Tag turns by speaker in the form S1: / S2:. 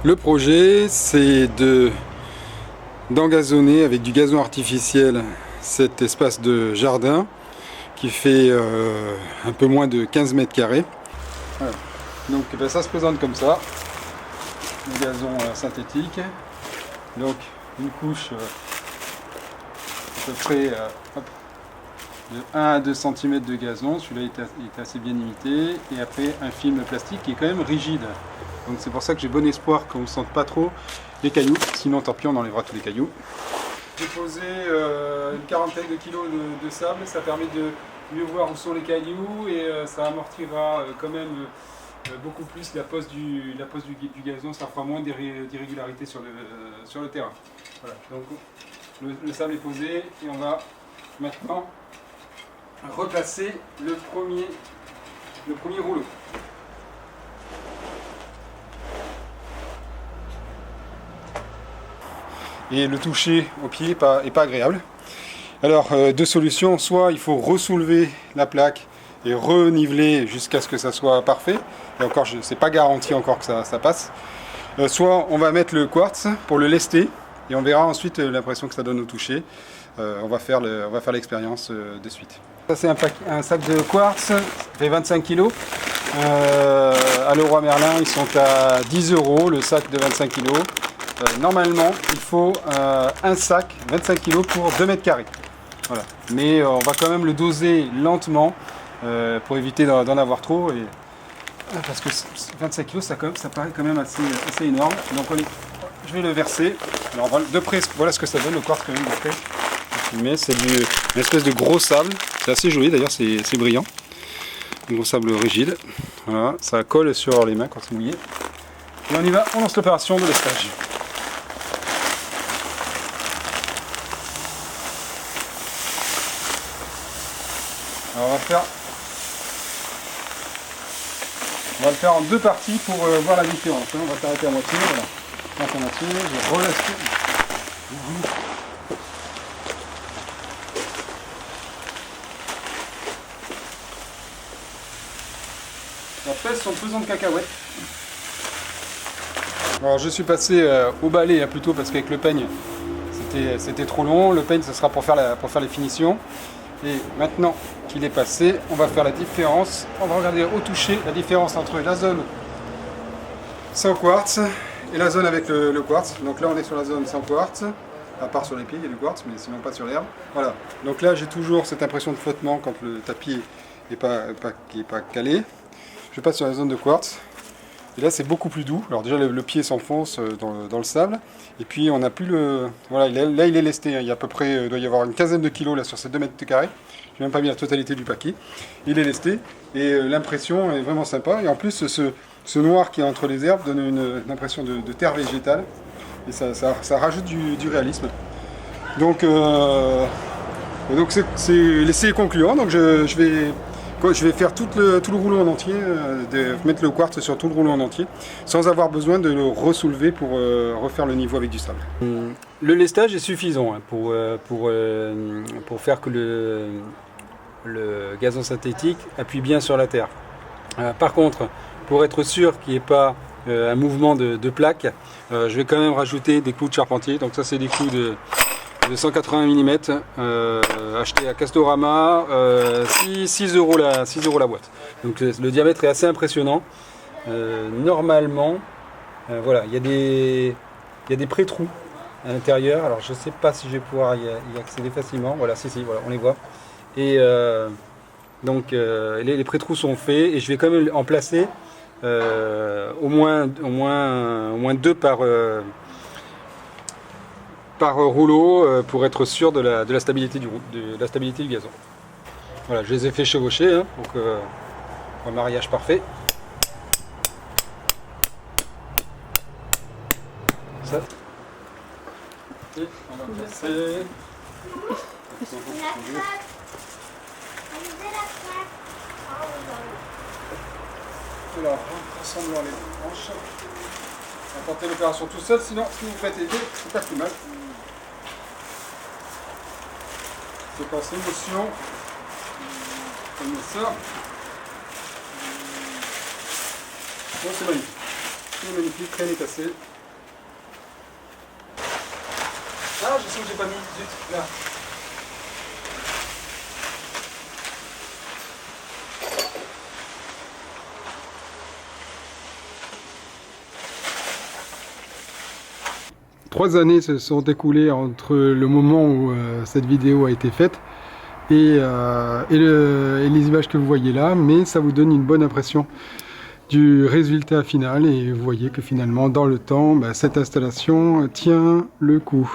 S1: Le projet, c'est d'engazonner avec du gazon artificiel cet espace de jardin qui fait un peu moins de 15 mètres carrés. Voilà. Donc ça se présente comme ça, le gazon synthétique. Donc une couche à peu près de 1 à 2 cm de gazon, celui-là est assez bien imité, et après un film plastique qui est quand même rigide. Donc c'est pour ça que j'ai bon espoir qu'on ne sente pas trop les cailloux, sinon tant pis on enlèvera tous les cailloux. J'ai posé une quarantaine de kilos de sable, ça permet de mieux voir où sont les cailloux et ça amortira quand même beaucoup plus la pose du gazon, ça fera moins d'irrégularités sur le terrain. Voilà, donc le sable est posé et on va maintenant replacer le premier rouleau. Et le toucher au pied est pas agréable. Alors deux solutions, soit il faut ressoulever la plaque et reniveler jusqu'à ce que ça soit parfait, et encore c'est pas garanti encore que ça passe, soit on va mettre le quartz pour le lester et on verra ensuite l'impression que ça donne au toucher. On va faire l'expérience de suite. Ça c'est un sac de quartz, ça fait 25 kg. À Leroy Merlin ils sont à 10 € le sac de 25 kg. Normalement il faut un sac 25 kg pour 2 mètres carrés. Voilà. Mais on va quand même le doser lentement pour éviter d'en avoir trop. Parce que 25 kg ça paraît quand même assez énorme. Donc je vais le verser. Alors de près, voilà ce que ça donne le quartz quand même de près. Mais c'est une espèce de gros sable. C'est assez joli d'ailleurs, c'est brillant. Un gros sable rigide. Voilà, ça colle sur les mains quand c'est mouillé. Et on y va, on lance l'opération de lestage. Alors on va le faire en deux parties pour voir la différence. On va s'arrêter à moitié, voilà. À moitié, je relâche. Après, ce sont pesant de cacahuètes. Alors je suis passé au balai plutôt parce qu'avec le peigne c'était trop long. Le peigne ce sera pour faire les finitions. Et maintenant qu'il est passé, on va faire la différence. On va regarder au toucher la différence entre la zone sans quartz et la zone avec le quartz. Donc là on est sur la zone sans quartz, à part sur les pieds il y a du quartz, mais sinon pas sur l'herbe. Voilà. Donc là j'ai toujours cette impression de flottement quand le tapis n'est pas calé. Je passe sur la zone de quartz. Et là c'est beaucoup plus doux. Alors déjà le pied s'enfonce dans le sable. Et puis on n'a plus le... Voilà, là il est lesté. Il y a à peu près, il doit y avoir une quinzaine de kilos là sur ces 2 mètres carrés. Je n'ai même pas mis la totalité du paquet. Il est lesté. Et l'impression est vraiment sympa. Et en plus ce noir qui est entre les herbes donne une impression de terre végétale. Et ça rajoute du réalisme. Donc c'est concluant. Donc je vais faire tout le rouleau en entier, mettre le quartz sur tout le rouleau en entier, sans avoir besoin de le ressoulever pour refaire le niveau avec du sable. Le lestage est suffisant pour faire que le gazon synthétique appuie bien sur la terre. Par contre, pour être sûr qu'il n'y ait pas un mouvement de plaque, je vais quand même rajouter des clous de charpentier. Donc ça c'est des clous de 180 mm acheté à Castorama, 6 € la boîte. Donc le diamètre est assez impressionnant. Normalement, voilà, il y a des pré-trous à l'intérieur. Alors je ne sais pas si je vais pouvoir y accéder facilement. Voilà, si, voilà, on les voit. Et donc les pré-trous sont faits et je vais quand même en placer au moins 2 par rouleau pour être sûr de la stabilité du gazon. Voilà, je les ai fait chevaucher donc un mariage parfait. Ça. Et on va passer. Alors, rassemblons les branches. On va tenter l'opération tout seul, sinon si vous faites aider, c'est pas plus mal. Séquence émotion. Comme ça. Bon, c'est magnifique. C'est magnifique, rien n'est cassé. Ah, je sais que j'ai pas mis, zut, là. Trois années se sont écoulées entre le moment où cette vidéo a été faite et les images que vous voyez là, mais ça vous donne une bonne impression du résultat final et vous voyez que finalement dans le temps, cette installation tient le coup.